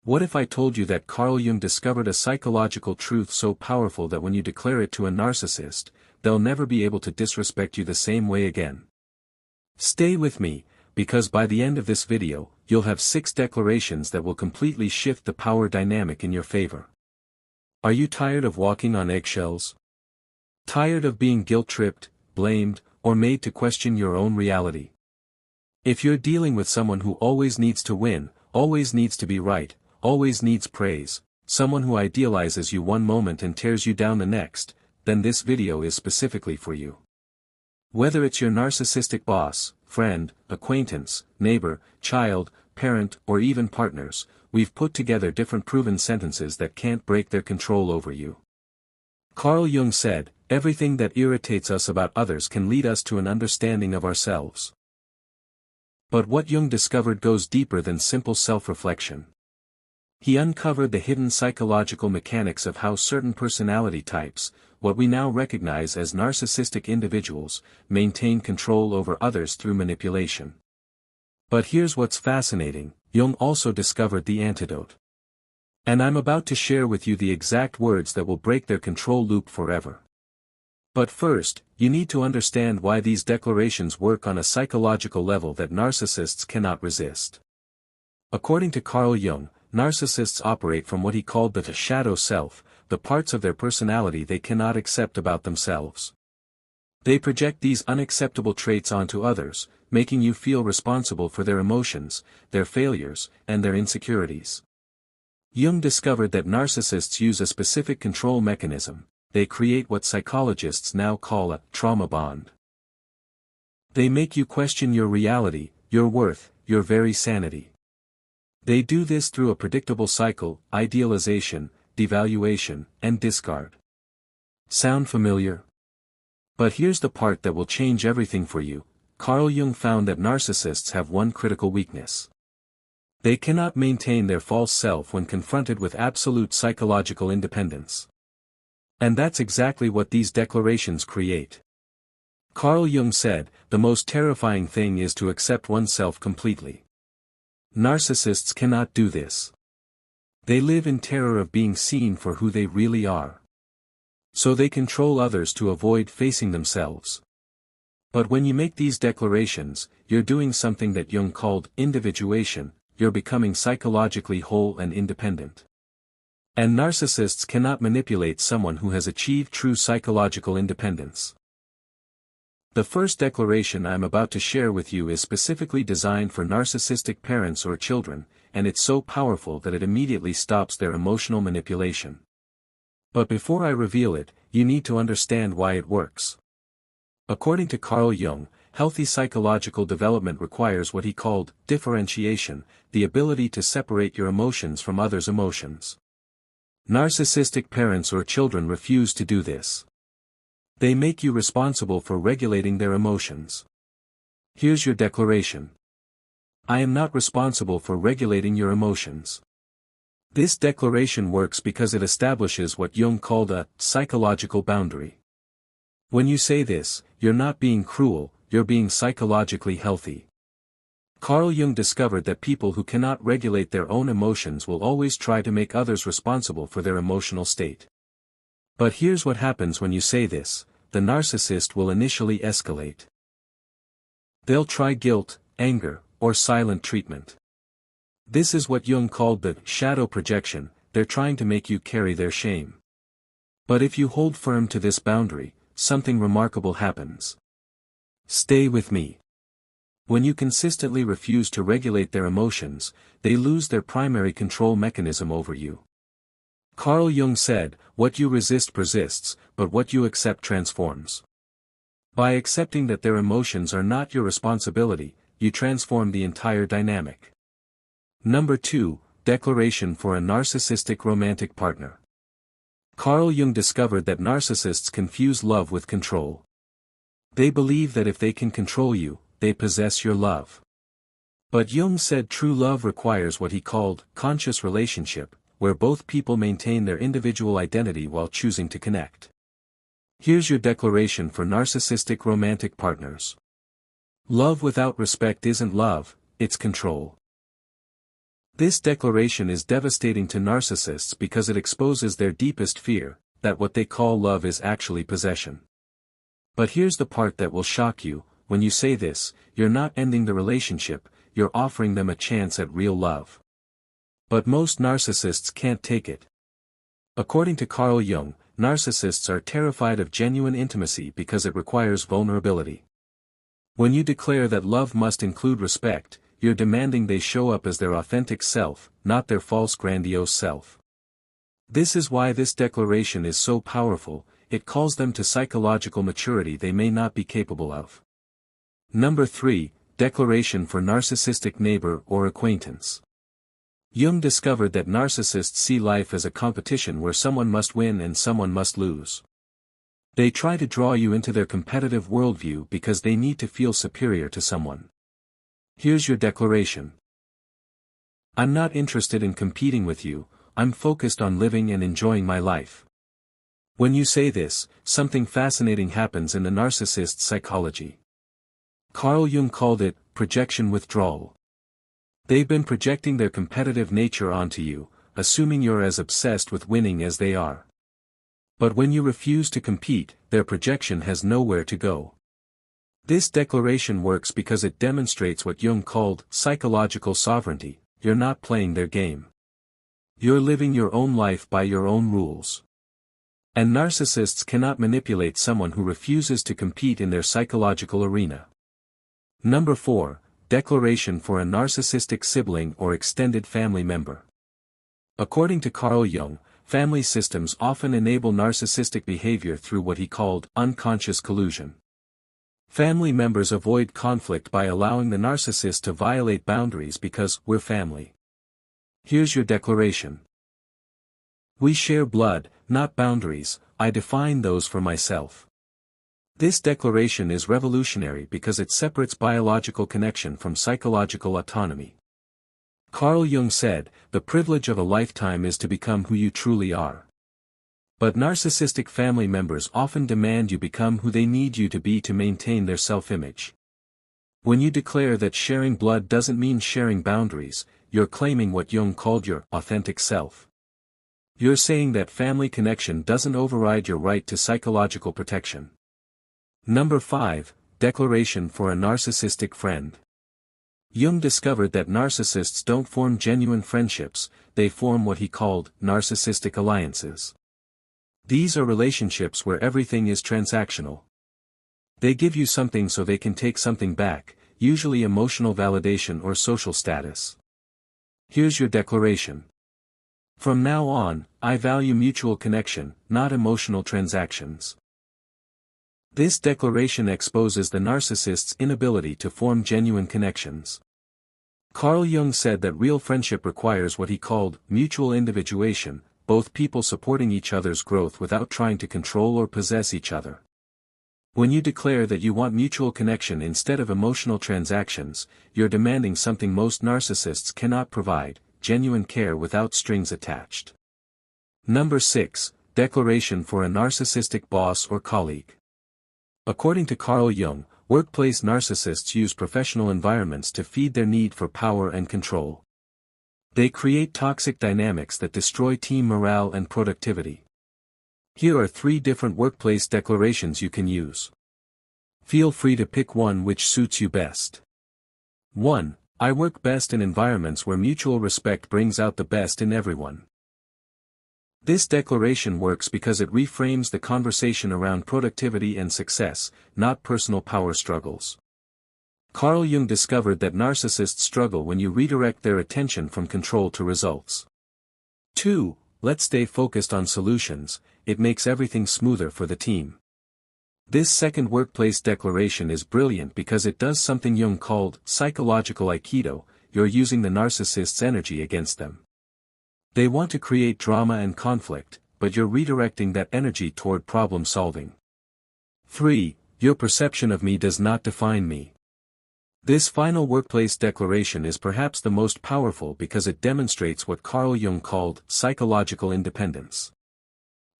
What if I told you that Carl Jung discovered a psychological truth so powerful that when you declare it to a narcissist, they'll never be able to disrespect you the same way again? Stay with me, because by the end of this video, you'll have 6 declarations that will completely shift the power dynamic in your favor. Are you tired of walking on eggshells? Tired of being guilt-tripped, blamed, or made to question your own reality? If you're dealing with someone who always needs to win, always needs to be right, always needs praise, someone who idealizes you one moment and tears you down the next, then this video is specifically for you. Whether it's your narcissistic boss, friend, acquaintance, neighbor, child, parent, or even partners, we've put together different proven sentences that can't break their control over you. Carl Jung said, "Everything that irritates us about others can lead us to an understanding of ourselves." But what Jung discovered goes deeper than simple self-reflection. He uncovered the hidden psychological mechanics of how certain personality types, what we now recognize as narcissistic individuals, maintain control over others through manipulation. But here's what's fascinating, Jung also discovered the antidote. And I'm about to share with you the exact words that will break their control loop forever. But first, you need to understand why these declarations work on a psychological level that narcissists cannot resist. According to Carl Jung, narcissists operate from what he called the shadow self, the parts of their personality they cannot accept about themselves. They project these unacceptable traits onto others, making you feel responsible for their emotions, their failures, and their insecurities. Jung discovered that narcissists use a specific control mechanism. They create what psychologists now call a trauma bond. They make you question your reality, your worth, your very sanity. They do this through a predictable cycle: idealization, devaluation, and discard. Sound familiar? But here's the part that will change everything for you. Carl Jung found that narcissists have one critical weakness. They cannot maintain their false self when confronted with absolute psychological independence. And that's exactly what these declarations create. Carl Jung said, "The most terrifying thing is to accept oneself completely." Narcissists cannot do this. They live in terror of being seen for who they really are. So they control others to avoid facing themselves. But when you make these declarations, you're doing something that Jung called individuation. You're becoming psychologically whole and independent. And narcissists cannot manipulate someone who has achieved true psychological independence. The first declaration I'm about to share with you is specifically designed for narcissistic parents or children, and it's so powerful that it immediately stops their emotional manipulation. But before I reveal it, you need to understand why it works. According to Carl Jung, healthy psychological development requires what he called differentiation, the ability to separate your emotions from others' emotions. Narcissistic parents or children refuse to do this. They make you responsible for regulating their emotions. Here's your declaration. I am not responsible for regulating your emotions. This declaration works because it establishes what Jung called a psychological boundary. When you say this, you're not being cruel, you're being psychologically healthy. Carl Jung discovered that people who cannot regulate their own emotions will always try to make others responsible for their emotional state. But here's what happens when you say this: the narcissist will initially escalate. They'll try guilt, anger, or silent treatment. This is what Jung called the shadow projection. They're trying to make you carry their shame. But if you hold firm to this boundary, something remarkable happens. Stay with me. When you consistently refuse to regulate their emotions, they lose their primary control mechanism over you. Carl Jung said, "What you resist persists, but what you accept transforms." By accepting that their emotions are not your responsibility, you transform the entire dynamic. Number 2, declaration for a narcissistic romantic partner. Carl Jung discovered that narcissists confuse love with control. They believe that if they can control you, they possess your love. But Jung said true love requires what he called conscious relationship, where both people maintain their individual identity while choosing to connect. Here's your declaration for narcissistic romantic partners. Love without respect isn't love, it's control. This declaration is devastating to narcissists because it exposes their deepest fear, that what they call love is actually possession. But here's the part that will shock you: when you say this, you're not ending the relationship, you're offering them a chance at real love. But most narcissists can't take it. According to Carl Jung, narcissists are terrified of genuine intimacy because it requires vulnerability. When you declare that love must include respect, you're demanding they show up as their authentic self, not their false grandiose self. This is why this declaration is so powerful: it calls them to psychological maturity they may not be capable of. Number 3, Declaration for Narcissistic Neighbor or Acquaintance. Jung discovered that narcissists see life as a competition where someone must win and someone must lose. They try to draw you into their competitive worldview because they need to feel superior to someone. Here's your declaration. I'm not interested in competing with you, I'm focused on living and enjoying my life. When you say this, something fascinating happens in the narcissist's psychology. Carl Jung called it projection withdrawal. They've been projecting their competitive nature onto you, assuming you're as obsessed with winning as they are. But when you refuse to compete, their projection has nowhere to go. This declaration works because it demonstrates what Jung called psychological sovereignty. You're not playing their game. You're living your own life by your own rules. And narcissists cannot manipulate someone who refuses to compete in their psychological arena. Number 4, Declaration for a Narcissistic Sibling or Extended Family Member. According to Carl Jung, family systems often enable narcissistic behavior through what he called unconscious collusion. Family members avoid conflict by allowing the narcissist to violate boundaries because we're family. Here's your declaration. We share blood, not boundaries, I define those for myself. This declaration is revolutionary because it separates biological connection from psychological autonomy. Carl Jung said, the privilege of a lifetime is to become who you truly are. But narcissistic family members often demand you become who they need you to be to maintain their self-image. When you declare that sharing blood doesn't mean sharing boundaries, you're claiming what Jung called your authentic self. You're saying that family connection doesn't override your right to psychological protection. Number 5, Declaration for a Narcissistic Friend. Jung discovered that narcissists don't form genuine friendships, they form what he called narcissistic alliances. These are relationships where everything is transactional. They give you something so they can take something back, usually emotional validation or social status. Here's your declaration. From now on, I value mutual connection, not emotional transactions. This declaration exposes the narcissist's inability to form genuine connections. Carl Jung said that real friendship requires what he called mutual individuation, both people supporting each other's growth without trying to control or possess each other. When you declare that you want mutual connection instead of emotional transactions, you're demanding something most narcissists cannot provide: genuine care without strings attached. Number 6, Declaration for a Narcissistic Boss or Colleague. According to Carl Jung, workplace narcissists use professional environments to feed their need for power and control. They create toxic dynamics that destroy team morale and productivity. Here are 3 different workplace declarations you can use. Feel free to pick one which suits you best. 1. I work best in environments where mutual respect brings out the best in everyone. This declaration works because it reframes the conversation around productivity and success, not personal power struggles. Carl Jung discovered that narcissists struggle when you redirect their attention from control to results. 2. Let's stay focused on solutions, it makes everything smoother for the team. This second workplace declaration is brilliant because it does something Jung called psychological aikido. You're using the narcissist's energy against them. They want to create drama and conflict, but you're redirecting that energy toward problem solving. 3. Your perception of me does not define me. This final workplace declaration is perhaps the most powerful because it demonstrates what Carl Jung called psychological independence.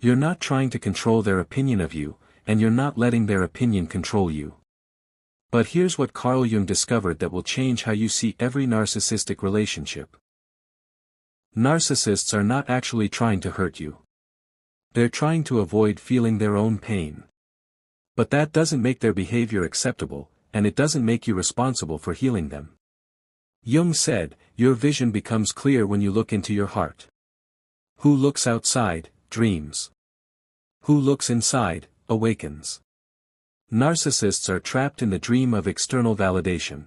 You're not trying to control their opinion of you, and you're not letting their opinion control you. But here's what Carl Jung discovered that will change how you see every narcissistic relationship. Narcissists are not actually trying to hurt you. They're trying to avoid feeling their own pain. But that doesn't make their behavior acceptable, and it doesn't make you responsible for healing them. Jung said, your vision becomes clear when you look into your heart. Who looks outside, dreams. Who looks inside, awakens. Narcissists are trapped in the dream of external validation.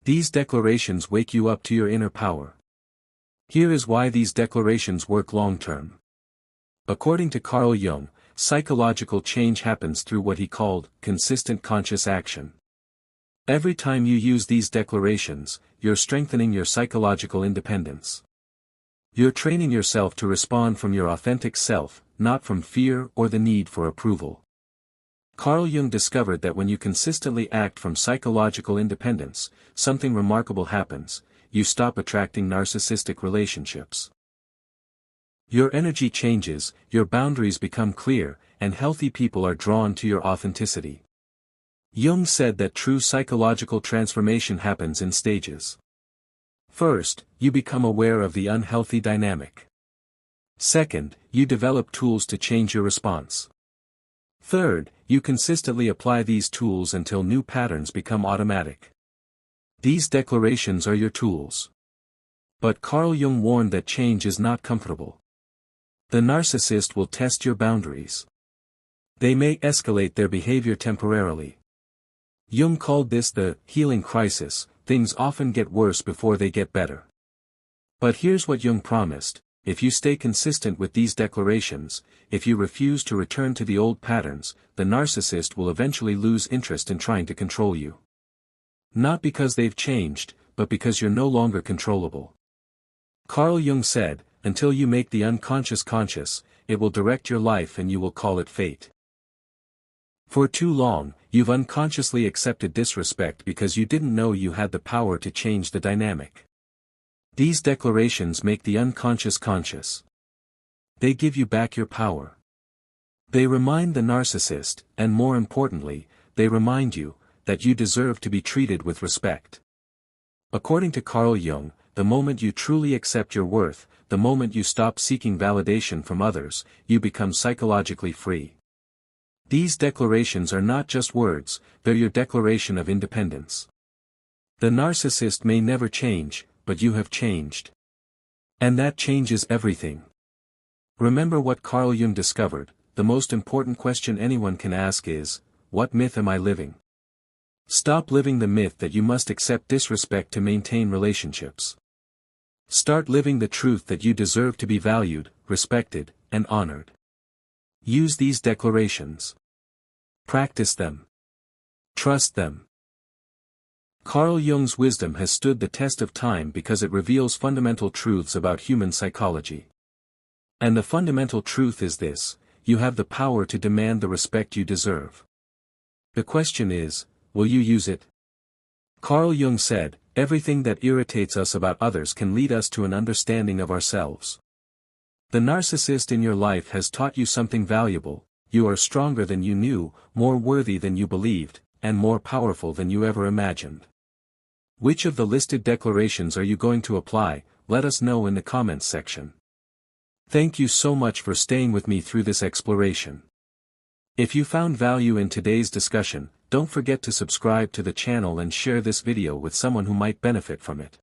These declarations wake you up to your inner power. Here is why these declarations work long-term. According to Carl Jung, psychological change happens through what he called consistent conscious action. Every time you use these declarations, you're strengthening your psychological independence. You're training yourself to respond from your authentic self, not from fear or the need for approval. Carl Jung discovered that when you consistently act from psychological independence, something remarkable happens: you stop attracting narcissistic relationships. Your energy changes, your boundaries become clear, and healthy people are drawn to your authenticity. Jung said that true psychological transformation happens in stages. First, you become aware of the unhealthy dynamic. Second, you develop tools to change your response. Third, you consistently apply these tools until new patterns become automatic. These declarations are your tools. But Carl Jung warned that change is not comfortable. The narcissist will test your boundaries. They may escalate their behavior temporarily. Jung called this the healing crisis. Things often get worse before they get better. But here's what Jung promised: if you stay consistent with these declarations, if you refuse to return to the old patterns, the narcissist will eventually lose interest in trying to control you. Not because they've changed, but because you're no longer controllable. Carl Jung said, until you make the unconscious conscious, it will direct your life and you will call it fate. For too long, you've unconsciously accepted disrespect because you didn't know you had the power to change the dynamic. These declarations make the unconscious conscious. They give you back your power. They remind the narcissist, and more importantly, they remind you, that you deserve to be treated with respect. According to Carl Jung, the moment you truly accept your worth, the moment you stop seeking validation from others, you become psychologically free. These declarations are not just words, they're your declaration of independence. The narcissist may never change, but you have changed. And that changes everything. Remember what Carl Jung discovered: the most important question anyone can ask is, what myth am I living? Stop living the myth that you must accept disrespect to maintain relationships. Start living the truth that you deserve to be valued, respected, and honored. Use these declarations. Practice them. Trust them. Carl Jung's wisdom has stood the test of time because it reveals fundamental truths about human psychology. And the fundamental truth is this: you have the power to demand the respect you deserve. The question is, will you use it? Carl Jung said, everything that irritates us about others can lead us to an understanding of ourselves. The narcissist in your life has taught you something valuable: you are stronger than you knew, more worthy than you believed, and more powerful than you ever imagined. Which of the listed declarations are you going to apply? Let us know in the comments section. Thank you so much for staying with me through this exploration. If you found value in today's discussion, don't forget to subscribe to the channel and share this video with someone who might benefit from it.